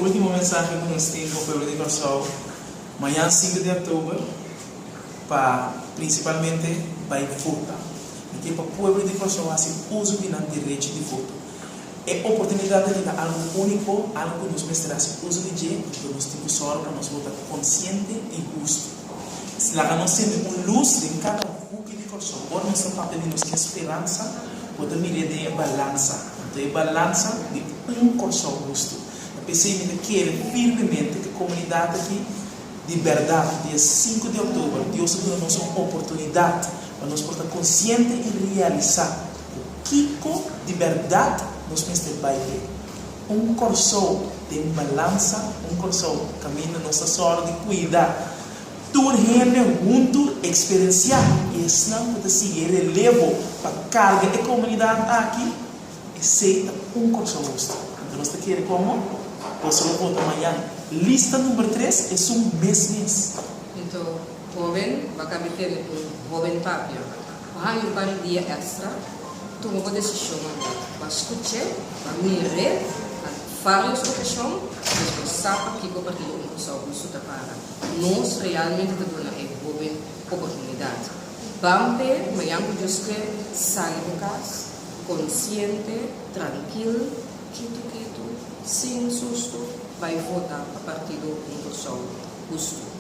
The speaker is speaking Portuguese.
último mensaje que nós temos para o povo de Corsol, amanhã 5 de outubro, para principalmente para votar. E para o povo de Corsol, assim, uso do direito de voto. É oportunidade de dar algo único, algo que nos mostrasse uso de jeito, que nós temos só para nós votar consciente e justo. Se nós temos uma luz em cada buque de Corsol, agora nós estamos pedindo que esperança, pode mirar de balança. Então, é balança de Corsol justo. Eu pensei que quero firmemente que a comunidade aqui, de verdade, dia 5 de outubro, Deus nos dá uma oportunidade para nós estar consciente e realizar o Kiko de verdade nós precisamos ter. Corsol tem balança, Corsol caminha nossa sorte de cuidar. Tudo gente junto experienciar e não pode seguir relevo para carga a comunidade aqui e aceita Corsol justo. Então nós queremos como? Posso votar amanhã. Lista número 3 é um mês. Então, jovem, vai ter jovem papia. Vai para o dia extra, toma uma decisão. Vai escutar, vai mirar, faz a sua decisão, depois sabe que o partido não só isso da para. Nós realmente temos uma boa oportunidade. Vamos ver, amanhã podemos sair de casa, consciente, tranquilo, quieto, sem susto, vai votar a partido não só justo.